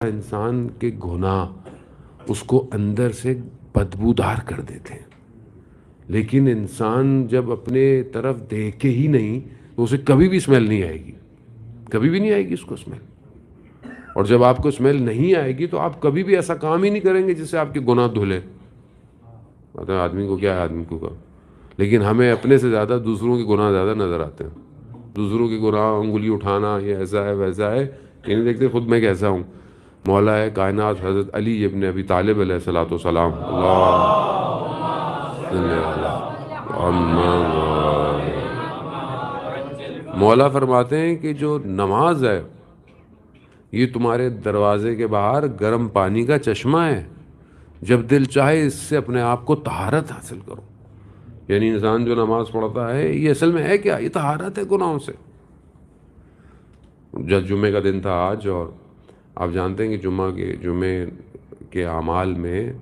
انسان کے گناہ اس کو اندر سے بدبودار کر دیتے ہیں، لیکن انسان جب اپنے طرف دیکھے ہی نہیں تو اسے کبھی بھی اسمیل نہیں آئے گی، کبھی بھی نہیں آئے گی اس کو اسمیل. اور جب آپ کو اسمیل نہیں آئے گی تو آپ کبھی بھی ایسا کام ہی نہیں کریں گے جس سے آپ کے گناہ دھلے. مطلب آدمی کو کیا ہے، آدمی کو کیا، لیکن ہمیں اپنے سے زیادہ دوسروں کے گناہ زیادہ نظر آتے ہیں. دوسروں کے گناہ، انگلی اٹھانا، یہ ایسا ہے ویسا ہے، یہ نہیں دیکھتے خود میں کیسا ہوں. مولا کائنات حضرت علی ابن ابی طالب علیہ الصلوۃ والسلام، اللہ صلی اللہ، مولا فرماتے ہیں کہ جو نماز ہے یہ تمہارے دروازے کے باہر گرم پانی کا چشمہ ہے، جب دل چاہے اس سے اپنے آپ کو طہارت حاصل کرو. یعنی انسان جو نماز پڑھتا ہے یہ اصل میں ہے کیا؟ یہ طہارت ہے گناہوں سے. جب جمعے کا دن تھا آج، اور آپ جانتے ہیں کہ جمعے کے اعمال میں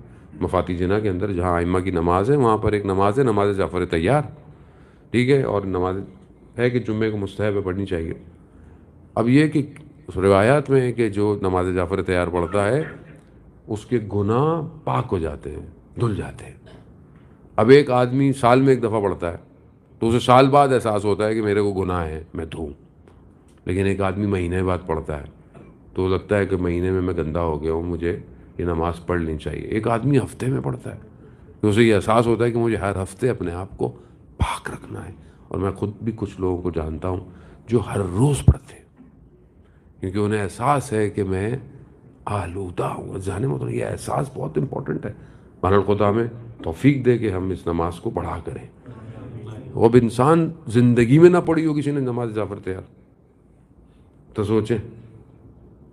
مفاتی جناح کے اندر جہاں ائمہ کی نماز ہے وہاں پر ایک نماز ہے، نماز جعفر طیار، ٹھیک ہے، اور نماز ہے کہ جمعے کو مستحب ہے، پڑھنی چاہیے. اب یہ کہ اس روایات میں ہے کہ جو نماز جعفر طیار پڑھتا ہے اس کے گناہ پاک ہو جاتے ہیں، دھل جاتے ہیں. اب ایک آدمی سال میں ایک دفعہ پڑھتا ہے تو اسے سال بعد احساس ہوتا ہے کہ میرے کو گناہ ہے، میں دھوں. لیکن ایک آدمی مہینے بعد پڑھتا ہے تو لگتا ہے کہ مہینے میں گندا ہو گیا ہوں، مجھے یہ نماز پڑھ لینی چاہیے. ایک آدمی ہفتے میں پڑھتا ہے تو اسے یہ احساس ہوتا ہے کہ مجھے ہر ہفتے اپنے آپ کو پاک رکھنا ہے. اور میں خود بھی کچھ لوگوں کو جانتا ہوں جو ہر روز پڑھتے ہیں کیونکہ انہیں احساس ہے کہ میں آلودہ ہوں. ذہن میں یہ احساس بہت امپورٹنٹ ہے. بہرحال خدا ہمیں توفیق دے کہ ہم اس نماز کو پڑھا کریں. وہ اب انسان زندگی میں نہ پڑھی ہو کسی نے نماز جعفر طیار تو سوچیں،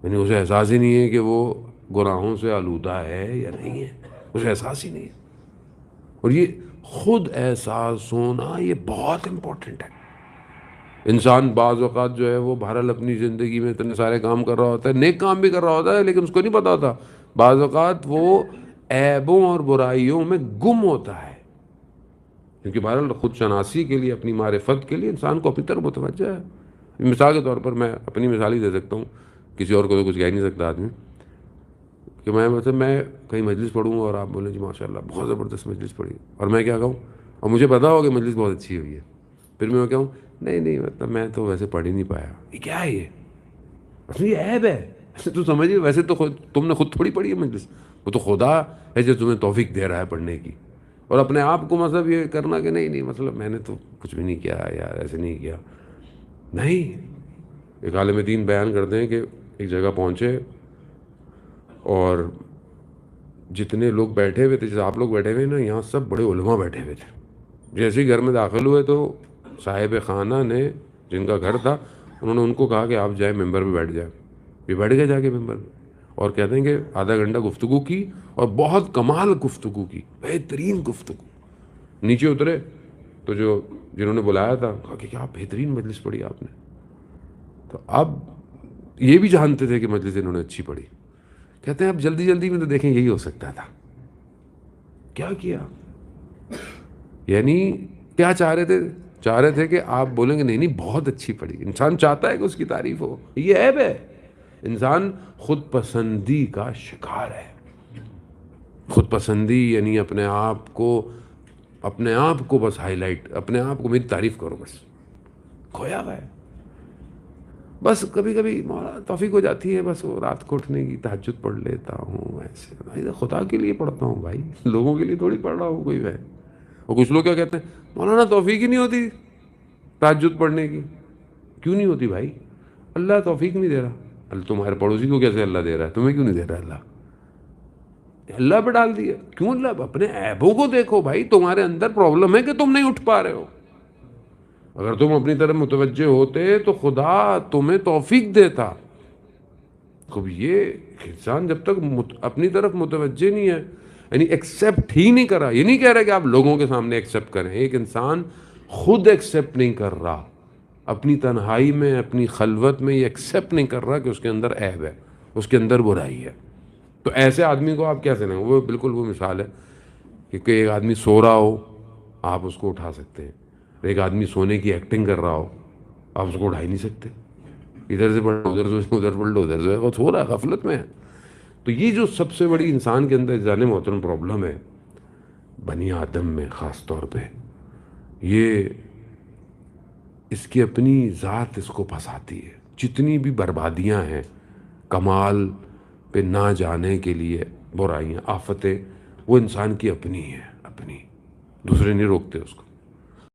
یعنی اسے احساس ہی نہیں ہے کہ وہ گناہوں سے آلودہ ہے یا نہیں ہے، اسے احساس ہی نہیں ہے. اور یہ خود احساس ہونا یہ بہت امپورٹنٹ ہے. انسان بعض اوقات جو ہے وہ بہرحال اپنی زندگی میں اتنے سارے کام کر رہا ہوتا ہے، نیک کام بھی کر رہا ہوتا ہے، لیکن اس کو نہیں پتا ہوتا بعض اوقات وہ عیبوں اور برائیوں میں گم ہوتا ہے. کیونکہ بہرحال خود شناسی کے لیے، اپنی معرفت کے لیے انسان کو اپنی طرف متوجہ ہے. مثال کے طور پر میں اپنی مثال ہی دے سکتا ہوں، کسی اور کو تو کچھ کہہ نہیں سکتا آدمی، کہ میں کہیں مجلس پڑھوں اور آپ بولیں جی ماشاء اللہ بہت زبردست مجلس پڑھی، اور میں کیا کہوں، اور مجھے پتا ہو کہ مجلس بہت اچھی ہوئی ہے، پھر میں کہوں نہیں مطلب میں تو ویسے پڑھ ہی نہیں پایا. یہ کیا ہے؟ یہ عیب ہے. تو سمجھیے ویسے تو تم نے خود تھوڑی پڑھی ہے مجلس، وہ تو خدا ہے جو تمہیں توفیق دے رہا ہے پڑھنے کی. اور اپنے آپ کو مطلب یہ کرنا کہ نہیں مطلب میں نے تو کچھ بھی نہیں کیا یار، ایسے نہیں کیا. نہیں، ایک عالم دین بیان کرتے ہیں کہ ایک جگہ پہنچے اور جتنے لوگ بیٹھے ہوئے تھے، جیسے آپ لوگ بیٹھے ہوئے نا یہاں، سب بڑے علماء بیٹھے ہوئے تھے. جیسے ہی گھر میں داخل ہوئے تو صاحب خانہ نے، جن کا گھر تھا، انہوں نے ان کو کہا کہ آپ جائیں ممبر پہ بیٹھ جائیں. یہ بیٹھ گئے جا کے ممبر پہ، اور کہتے ہیں کہ آدھا گھنٹہ گفتگو کی، اور بہت کمال گفتگو کی، بہترین گفتگو. نیچے اترے تو جنہوں نے بلایا تھا کہا کہ کیا بہترین مجلس پڑھی آپ نے. تو اب یہ بھی جانتے تھے کہ مجلس انہوں نے اچھی پڑھی. کہتے ہیں اب جلدی جلدی میں تو دیکھیں یہی ہو سکتا تھا. کیا یعنی کیا چاہ رہے تھے کہ آپ بولیں گے نہیں بہت اچھی پڑھی. انسان چاہتا ہے کہ اس کی تعریف ہو، یہ عیب ہے. انسان خود پسندی کا شکار ہے. خود پسندی یعنی اپنے آپ کو بس ہائی لائٹ، اپنے آپ کو میری تعریف کرو، بس کھویا ہوا ہے. بس کبھی کبھی مولا توفیق ہو جاتی ہے، بس وہ رات کو اٹھنے کی، تہجد پڑھ لیتا ہوں. ایسے بھائی خدا کے لیے پڑھتا ہوں بھائی، لوگوں کے لیے تھوڑی پڑھ رہا ہوں کوئی ہے. اور کچھ لوگ کیا کہتے ہیں، مولانا توفیق ہی نہیں ہوتی تہجد پڑھنے کی. کیوں نہیں ہوتی بھائی؟ اللہ توفیق نہیں دے رہا. اللہ تمہارے پڑوسی کو کیسے اللہ دے رہا ہے، تمہیں کیوں نہیں دے رہا اللہ؟ اللہ پہ ڈال دیا. کیوں؟ اللہ اپنے عیبوں کو دیکھو بھائی، تمہارے اندر پرابلم ہے کہ تم نہیں اٹھ پا رہے ہو. اگر تم اپنی طرف متوجہ ہوتے تو خدا تمہیں توفیق دیتا. خب یہ انسان جب تک اپنی طرف متوجہ نہیں ہے، یعنی ایکسیپٹ ہی نہیں کرا، یہ نہیں کہہ رہا کہ آپ لوگوں کے سامنے ایکسیپٹ کریں. ایک انسان خود ایکسیپٹ نہیں کر رہا، اپنی تنہائی میں، اپنی خلوت میں یہ ایکسیپٹ نہیں کر رہا کہ اس کے اندر عیب ہے، اس کے اندر برائی ہے. تو ایسے آدمی کو آپ کیسے لیں؟ وہ بالکل وہ مثال ہے کہ ایک آدمی سو رہا ہو، آپ اس کو اٹھا سکتے ہیں. ایک آدمی سونے کی ایکٹنگ کر رہا ہو، آپ اس کو اٹھا ہی نہیں سکتے. ادھر سے پڑھ لو ادھر سے، ادھر پڑھ لو ادھر سے، وہ سو رہا ہے، غفلت میں ہے. تو یہ جو سب سے بڑی انسان کے اندر جانے محترم پرابلم ہے بنی آدم میں خاص طور پہ، یہ اس کی اپنی ذات اس کو پھنساتی ہے. جتنی بھی بربادیاں ہیں، کمال پہ نہ جانے کے لیے برائیاں، آفتیں، وہ انسان کی اپنی ہیں، اپنی، دوسرے نہیں روکتے اس کو.